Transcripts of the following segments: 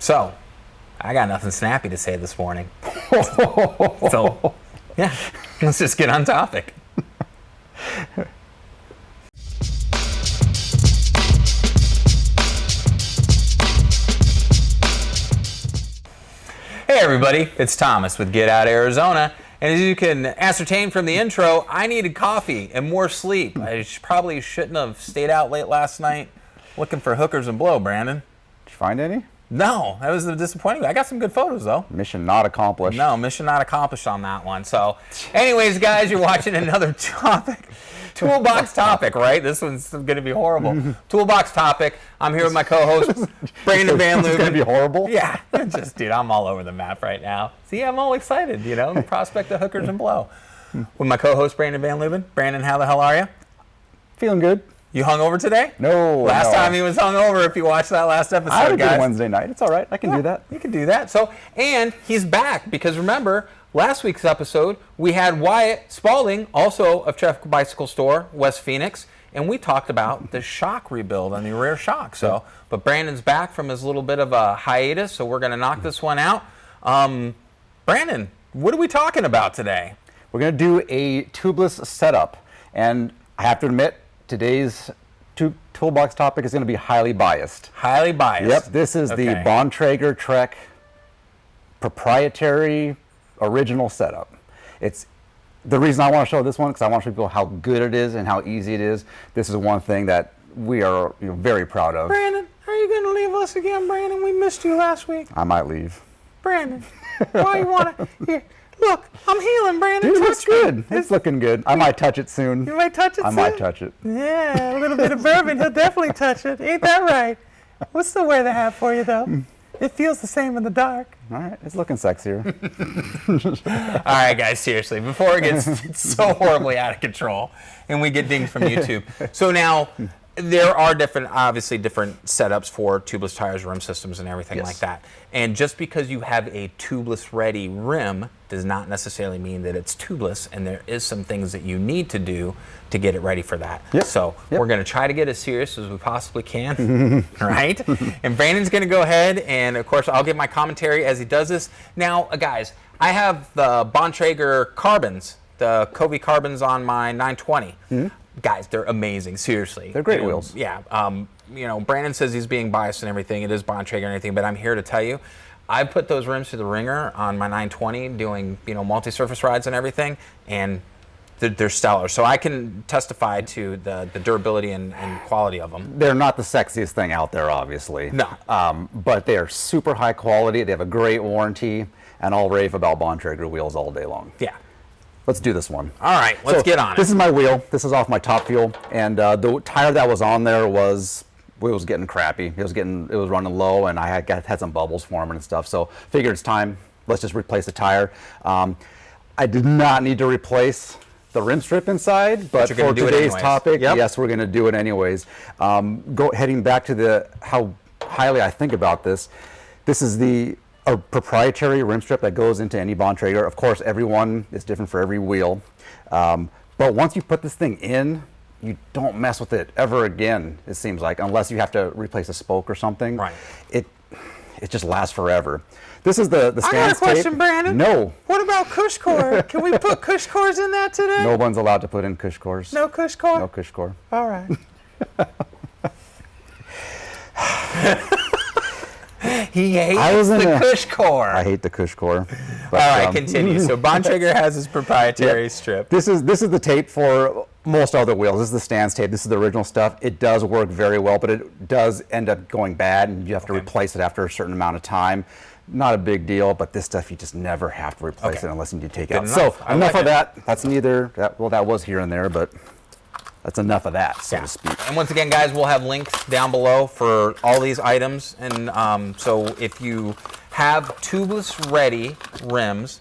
So, I got nothing snappy to say this morning. So, yeah, let's just get on topic. Hey everybody, it's Thomas with Get Out Arizona. And as you can ascertain from the intro, I needed coffee and more sleep. I probably shouldn't have stayed out late last night looking for hookers and blow, Brandon. Did you find any? No, that was disappointing. I got some good photos though. Mission not accomplished. No, mission not accomplished on that one. So anyways, guys, you're watching another Toolbox topic, right? This one's going to be horrible. Toolbox topic. I'm here with my co-host, Brandon Van Leuven. It's going to be horrible? Yeah. Dude, I'm all over the map right now. See, I'm all excited, the prospect of hookers and blow. With my co-host, Brandon Van Leuven. Brandon, how the hell are you? Feeling good. You hungover today? No. Last time he was hungover, if you watched that last episode, I had a guys. good Wednesday night. It's all right. I can do that. You can do that. So, and he's back because remember, last week's episode, we had Wyatt Spalding, also of Tref Bicycle Store, West Phoenix, and we talked about the shock rebuild on the rear shock. So, but Brandon's back from his little bit of a hiatus, so we're going to knock this one out. Brandon, what are we talking about today? We're going to do a tubeless setup, and I have to admit, today's Toolbox topic is going to be highly biased. Highly biased. Yep, this is the Bontrager Trek proprietary original setup. It's the reason I want to show this one because I want to show people how good it is and how easy it is. This is one thing that we are very proud of. Brandon, are you going to leave us again, Brandon? We missed you last week. I might leave. Brandon, why you want to? Here, look, I'm healing, Brandon. Dude, it looks good. It's looking good. I might touch it soon. You might touch it I soon? might touch it. Yeah, a little bit of bourbon. He'll definitely touch it. Ain't that right? We'll still wear the hat for you, though. It feels the same in the dark. All right, it's looking sexier. All right, guys, seriously, before it gets so horribly out of control and we get dinged from YouTube. So now, there are obviously different setups for tubeless tires, rim systems, and everything like that. And just because you have a tubeless ready rim does not necessarily mean that it's tubeless, and there is some things that you need to do to get it ready for that. So we're going to try to get as serious as we possibly can, right? And Brandon's going to go ahead, and of course, I'll give my commentary as he does this. Now, guys, I have the Bontrager carbons, the Covey carbons on my 920. Guys, they're amazing. Seriously, they're great wheels. Yeah. Brandon says he's being biased and everything. It is Bontrager and everything, but I'm here to tell you, I put those rims through the ringer on my 920, doing multi-surface rides and everything, and they're stellar. So I can testify to the durability and quality of them. They're not the sexiest thing out there, obviously. No. But they are super high quality. They have a great warranty, and I'll rave about Bontrager wheels all day long. Yeah. Let's do this one. All right, let's get on it. This is my wheel. This is off my top fuel, and the tire that was on there was getting crappy. It was running low, and I had some bubbles forming and stuff. So figured it's time. Let's just replace the tire. I did not need to replace the rim strip inside, but for today's topic, yes, we're going to do it anyways. Heading back to how highly I think about this. This is a proprietary rim strip that goes into any Bontrager. Of course, everyone is different for every wheel. But once you put this thing in, you don't mess with it ever again, it seems like, unless you have to replace a spoke or something. Right. It just lasts forever. This is the stance tape. I got a question, Brandon. No. What about cush core? Can we put cush cores in that today? No one's allowed to put in cush cores. No cush core? No cush core. All right. He hates the cush core. I hate the cush core. But, all right, continue. So Bontrager has his proprietary strip. This is the tape for most other wheels. This is the stance tape. This is the original stuff. It does work very well, but it does end up going bad, and you have to replace it after a certain amount of time. Not a big deal, but this stuff you just never have to replace it unless you do take it out. So enough of that. That's that was here and there, but that's enough of that, so to speak. And once again, guys, we'll have links down below for all these items. And so if you have tubeless ready rims,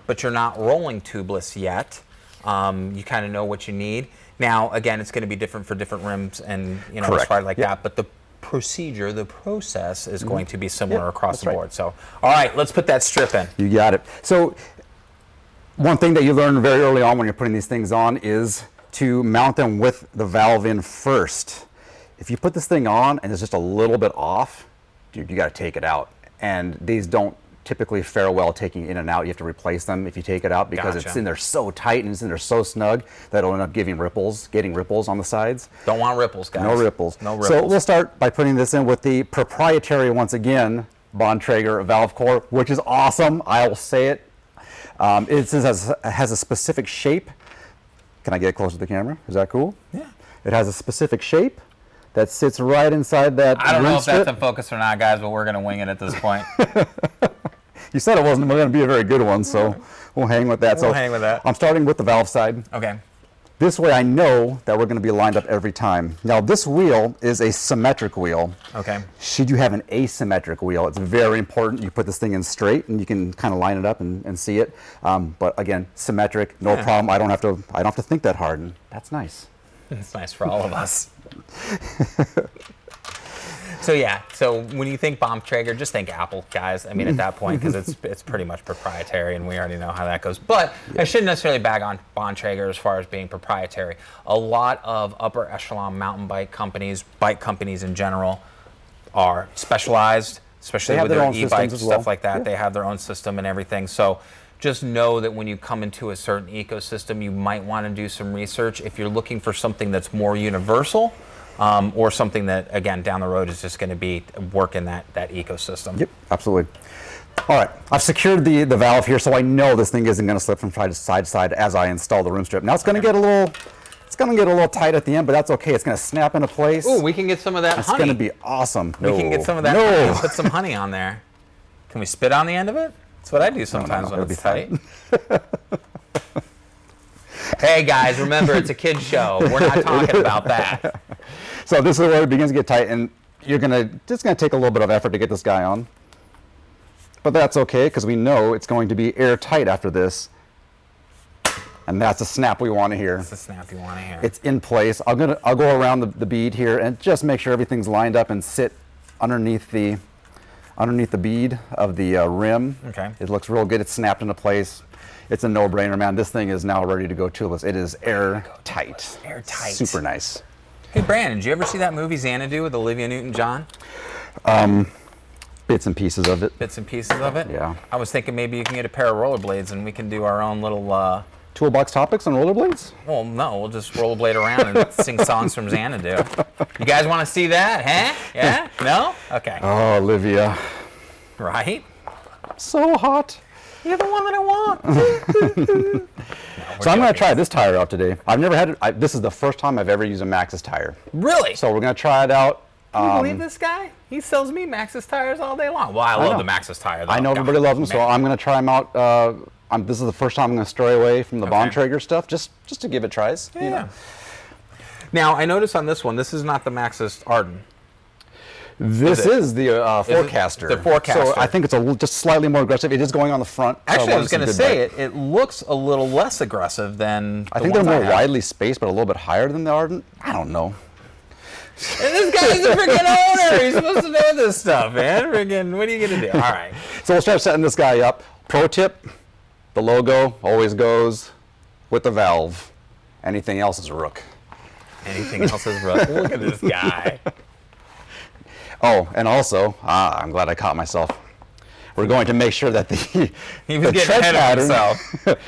but you're not rolling tubeless yet, you kind of know what you need. Now, again, it's going to be different for different rims and as far like that. But the procedure, the process is going to be similar across the board. So, all right, let's put that strip in. You got it. So one thing that you learn very early on when you're putting these things on is to mount them with the valve in first. If you put this thing on and it's just a little bit off, dude, you got to take it out. and these don't typically fare well taking in and out. You have to replace them if you take it out because it's in there so tight and it's in there so snug that it'll end up getting ripples on the sides. Don't want ripples, guys. No ripples. No ripples. So we'll start by putting this in with the proprietary, once again, Bontrager valve core, which is awesome. I will say it. It has a specific shape. Can I get closer to the camera? Is that cool? Yeah. It has a specific shape that sits right inside that I don't know if strip. that's in focus or not, guys, but we're going to wing it at this point. You said it wasn't going to be a very good one, so we'll hang with that. We'll hang with that. I'm starting with the valve side. Okay. This way I know that we're going to be lined up every time. Now this wheel is a symmetric wheel. Okay. Should you have an asymmetric wheel, it's very important you put this thing in straight and you can kind of line it up and see it. But again, symmetric, no problem. I don't have to think that hard, and that's nice. It's nice for all of us. So yeah, so when you think Bontrager, just think Apple, guys. I mean, at that point, because it's pretty much proprietary, and we already know how that goes. But I shouldn't necessarily bag on Bontrager as far as being proprietary. A lot of upper echelon mountain bike companies in general, are specialized, especially with their e-bikes and stuff like that. Yeah. They have their own system and everything. So just know that when you come into a certain ecosystem, you might want to do some research. If you're looking for something that's more universal, or something that, again, down the road is just going to be work in that ecosystem. Yep, absolutely. All right, I've secured the valve here, so I know this thing isn't going to slip from side to side as I install the room strip. Now it's going to get a little tight at the end, but that's okay. It's going to snap into place. Ooh, we can get some of that honey. It's going to be awesome. We can get some of that honey and put some honey on there. Can we spit on the end of it? That's what I do sometimes when it's tight. Hey guys, remember it's a kid's show. We're not talking about that. So this is where it begins to get tight, and it's gonna take a little bit of effort to get this guy on. But that's okay, because we know it's going to be airtight after this. And that's the snap we want to hear. That's the snap you want to hear. It's in place. I'll go around the bead here and just make sure everything's lined up and sit underneath the bead of the rim. Okay. It looks real good. It's snapped into place. It's a no-brainer, man. This thing is now ready to go tubeless. It is airtight. Airtight. Super nice. Hey, Brandon, did you ever see that movie Xanadu with Olivia Newton-John? Bits and pieces of it. Bits and pieces of it? Yeah. I was thinking maybe you can get a pair of rollerblades and we can do our own little... Toolbox topics on rollerblades? Well, no, we'll just rollerblade around and sing songs from Xanadu. You guys want to see that, huh? Yeah? No? Okay. Oh, Olivia. Right? So hot. You're the one that I want. So I'm going to try this tire out today. I've never had it. This is the first time I've ever used a Maxxis tire. Really? So we're going to try it out. Can you believe this guy? He sells me Maxxis tires all day long. Well, I love the Maxxis tire, though. I know everybody loves them, so I'm going to try them out. This is the first time I'm going to stray away from the Bontrager stuff, just to give it tries. Yeah. You know. Now, I noticed on this one, this is not the Maxxis Arden. This is the Forecaster. The Forecaster. So I think it's just slightly more aggressive. It is going on the front. Actually, I was going to say it looks a little less aggressive than I think they're more widely spaced, but a little bit higher than the Arden. I don't know. And this guy's the freaking owner. He's supposed to know this stuff, man. Freaking, what are you going to do? All right. So we'll start setting this guy up. Pro tip, the logo always goes with the valve. Anything else is rook. Anything else is rook. Look at this guy. Oh, and also, I'm glad I caught myself. We're going to make sure that the tread pattern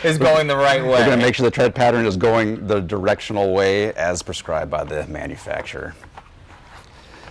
is going the right way. We're going to make sure the tread pattern is going the directional way as prescribed by the manufacturer.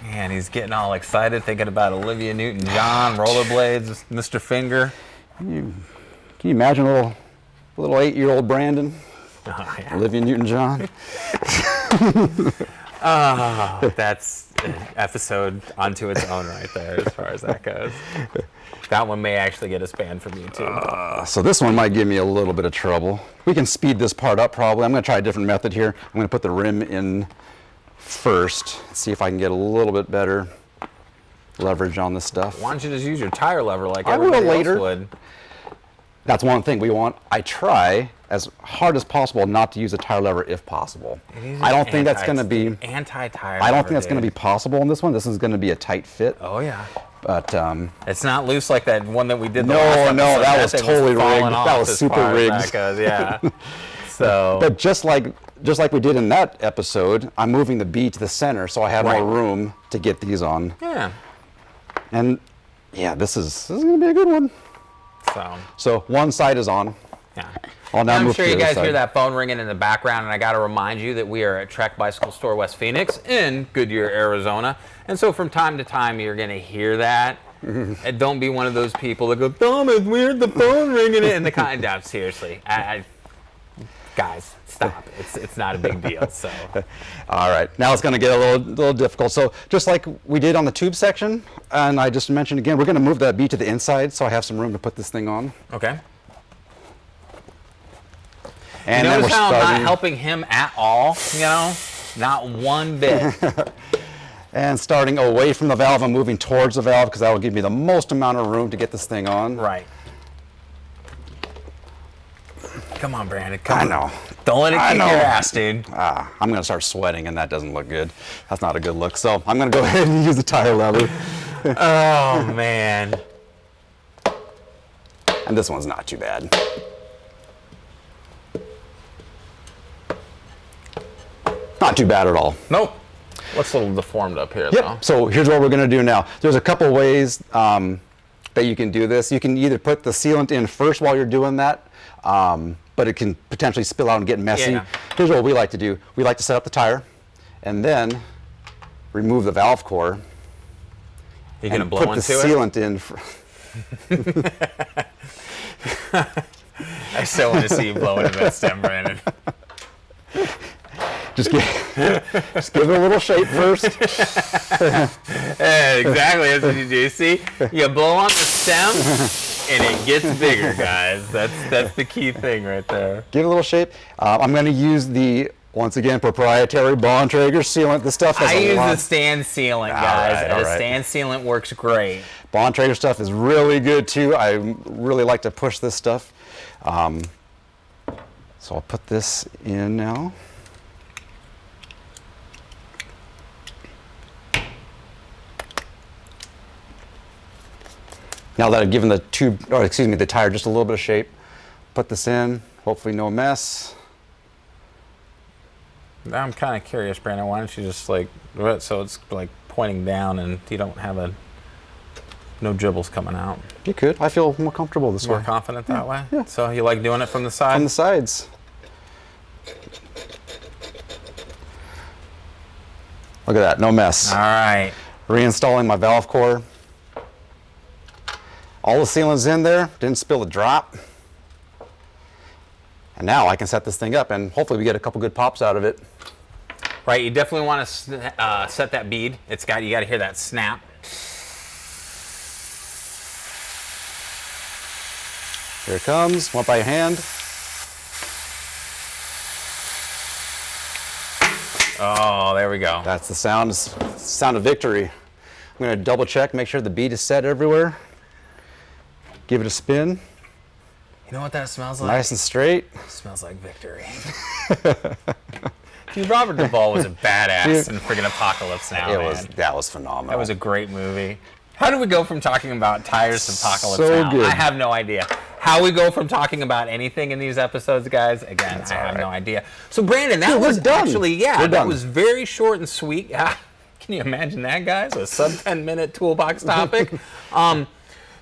Man, he's getting all excited thinking about Olivia Newton-John, rollerblades, Mr. Finger. Can you imagine a little 8-year-old Brandon? Oh, yeah. Olivia Newton-John. That's an episode unto its own right there as far as that goes. That one may actually get us banned from YouTube. So this one might give me a little bit of trouble. We can speed this part up probably. I'm going to try a different method here. I'm going to put the rim in first, see if I can get a little bit better leverage on this stuff. Why don't you just use your tire lever like everybody else would? That's one thing I try as hard as possible not to use a tire lever if possible. I don't think that's going to be anti-tire. I don't think that's going to be possible in this one. This is going to be a tight fit. Oh yeah. But it's not loose like that one that we did. No, that was totally rigged. That was super rigged. Yeah. So. But just like we did in that episode, I'm moving the bead to the center so I have more room to get these on. Yeah. And Yeah, this is going to be a good one. So one side is on. Yeah. I'm sure you guys hear that phone ringing in the background, and I got to remind you that we are at Trek Bicycle Store West Phoenix in Goodyear, Arizona. And so from time to time, you're going to hear that. And don't be one of those people that go, Thomas, we heard the phone ringing in the kind. No, seriously. Guys, stop. It's not a big deal. So. All right. Now it's going to get a little difficult. So just like we did on the tube section, and I just mentioned again, we're going to move that bead to the inside so I have some room to put this thing on. Okay. And you notice how I'm not helping him at all, you know? Not one bit. And starting away from the valve and moving towards the valve because that will give me the most amount of room to get this thing on. Right. Come on, Brandon. Come on. I know. Don't let it kick your ass, dude. I'm going to start sweating, and that doesn't look good. That's not a good look. So I'm going to go ahead and use the tire lever. Oh, man. And this one's not too bad. Not too bad at all. Nope. Looks a little deformed up here, Yep. though. So here's what we're going to do now. There's a couple ways that you can do this. You can either put the sealant in first while you're doing that, but it can potentially spill out and get messy. Yeah. Here's what we like to do. We like to set up the tire and then remove the valve core. You're going to blow put into the sealant in. I still want to see you blow into that stem, Brandon. Just give it a little shape first. Yeah, exactly. That's what you do. See, you blow on the stem, and it gets bigger, guys. That's the key thing right there. Give it a little shape. I'm going to use the, once again, proprietary Bontrager sealant. This stuff has I use the stand sealant, guys. All right. The stand sealant works great. Bontrager stuff is really good too. I really like to push this stuff. So I'll put this in now. Now that I've given the the tire just a little bit of shape, put this in, hopefully no mess. Now I'm kind of curious, Brandon, why don't you just like, so it's like pointing down and you don't have no dribbles coming out. You could. I feel more comfortable this way. More confident that way? Yeah. So you like doing it from the side? On the sides. Look at that, no mess. All right. Reinstalling my valve core. All the sealant's in there, didn't spill a drop. And now I can set this thing up and hopefully we get a couple good pops out of it. Right, you definitely want to set that bead. You got to hear that snap. Here it comes, one by hand. Oh, there we go. That's the sound of victory. I'm going to double check, make sure the bead is set everywhere. Give it a spin. You know what that smells like? Nice and straight. It smells like victory. Dude, Robert Duvall was a badass in friggin' Apocalypse Now, man. That was phenomenal. That was a great movie. How did we go from talking about tires to Apocalypse So Now? good. I have no idea. How we go from talking about anything in these episodes, guys, again, I have no idea. So, Brandon, that was done. actually, We're that done. was very short and sweet. Can you imagine that, guys? A sub 10-minute toolbox topic.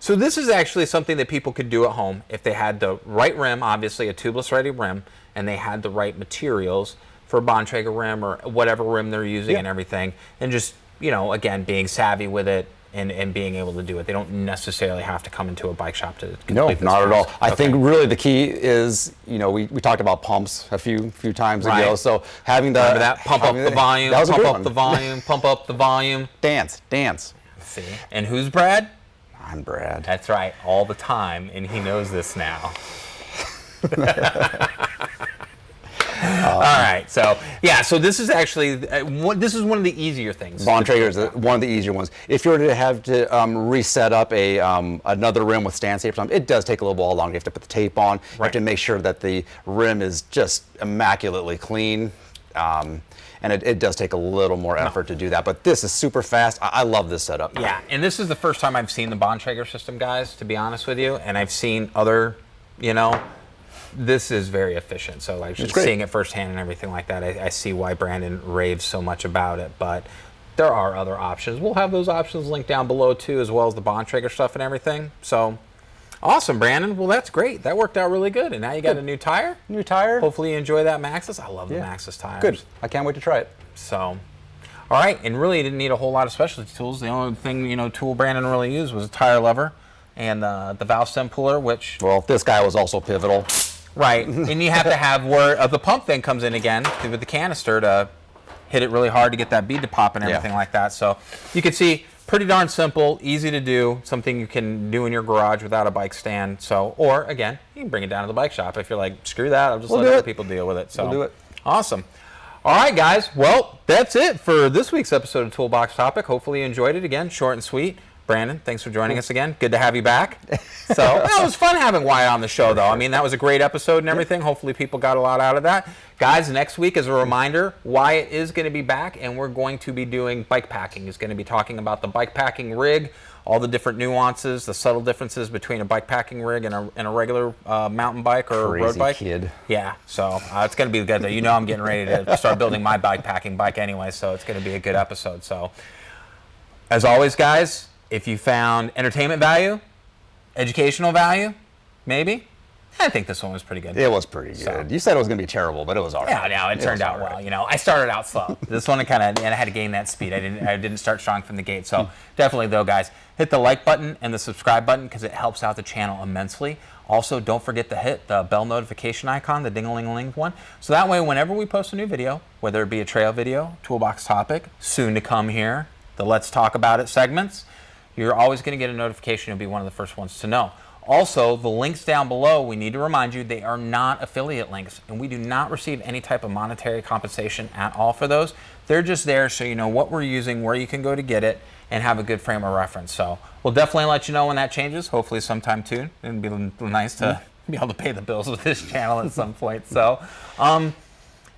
So this is actually something that people could do at home if they had the right rim, obviously a tubeless ready rim, and they had the right materials for a Bontrager rim or whatever rim they're using and everything, and just, again, being savvy with it and being able to do it. They don't necessarily have to come into a bike shop to complete this not at all. task. I think really the key is, we talked about pumps a few times ago. So having Remember that? Pump up the volume, pump up the volume, pump up the volume. Dance. See? And who's Brad? I'm Brad. That's right, all the time, and he knows this now. All right, so this is actually this is one of the easier things. Bontrager is one of the easier ones. If you were to have to reset up another rim with stand tape, it does take a little while longer. You have to put the tape on. You have to make sure that the rim is just immaculately clean. And it does take a little more effort to do that, but this is super fast. I love this setup. Yeah, and this is the first time I've seen the Bontrager system, guys, to be honest with you, and I've seen other, this is very efficient. So like just seeing it firsthand and everything like that, I see why Brandon raves so much about it. But there are other options. We'll have those options linked down below too, as well as the Bontrager stuff and everything. So awesome, Brandon. Well, that's great. That worked out really good. And now you got a new tire. New tire. Hopefully you enjoy that Maxxis. I love the Maxxis tires. Good. I can't wait to try it. So, all right. And really, you didn't need a whole lot of specialty tools. The only thing, tool Brandon really used was a tire lever and the valve stem puller, which... Well, this guy was also pivotal. Right. And you have to have where the pump then comes in again with the canister to hit it really hard to get that bead to pop and everything like that. So you can see, pretty darn simple, easy to do, something you can do in your garage without a bike stand. So, or again, you can bring it down to the bike shop if you're like, screw that, I'll just let other people deal with it. So we'll do it. Awesome. All right, guys. Well, that's it for this week's episode of Toolbox Topic. Hopefully you enjoyed it. Again, short and sweet. Brandon, thanks for joining us again. Good to have you back. So it was fun having Wyatt on the show, though. I mean, that was a great episode and everything. Hopefully people got a lot out of that. Guys, next week, as a reminder, Wyatt is going to be back, and we're going to be doing bike packing. He's going to be talking about the bike packing rig, all the different nuances, the subtle differences between a bike packing rig and a regular mountain bike or road bike. Kid. Yeah, so it's going to be good. I'm getting ready to start building my bike packing bike anyway, so it's going to be a good episode. So, as always, guys, if you found entertainment value, educational value, maybe, I think this one was pretty good. It was pretty good. So, you said it was going to be terrible, but it was all right. Yeah, no, it turned out well. I started out slow. This one, and I had to gain that speed. I didn't start strong from the gate. So definitely, though, guys, hit the like button and the subscribe button because it helps out the channel immensely. Also, don't forget to hit the bell notification icon, the ding-a-ling-a-ling one. So that way, whenever we post a new video, whether it be a trail video, toolbox topic, soon to come here, the Let's Talk About It segments, you're always going to get a notification. You'll be one of the first ones to know. Also, the links down below, we need to remind you, they are not affiliate links, and we do not receive any type of monetary compensation at all for those. They're just there so you know what we're using, where you can go to get it, and have a good frame of reference. So we'll definitely let you know when that changes, hopefully sometime soon. It'd be nice to be able to pay the bills with this channel at some point. So,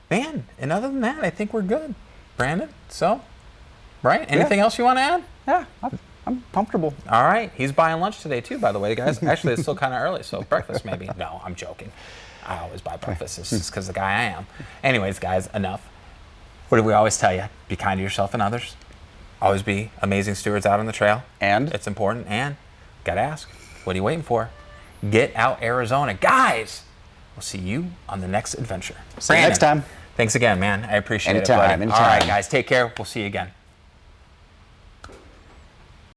man, and other than that, I think we're good. Brandon, so, right? Anything else you want to add? Yeah, I'm comfortable. All right. He's buying lunch today, too, by the way, guys. Actually, it's still kind of early, so breakfast maybe. No, I'm joking. I always buy breakfast. It's just because the guy I am. Anyways, guys, enough. What do we always tell you? Be kind to yourself and others. Always be amazing stewards out on the trail. And? It's important. And got to ask, what are you waiting for? Get out Arizona. Guys, we'll see you on the next adventure. See you next time. Thanks again, man. I appreciate it, buddy. Anytime. All right, guys, take care. We'll see you again.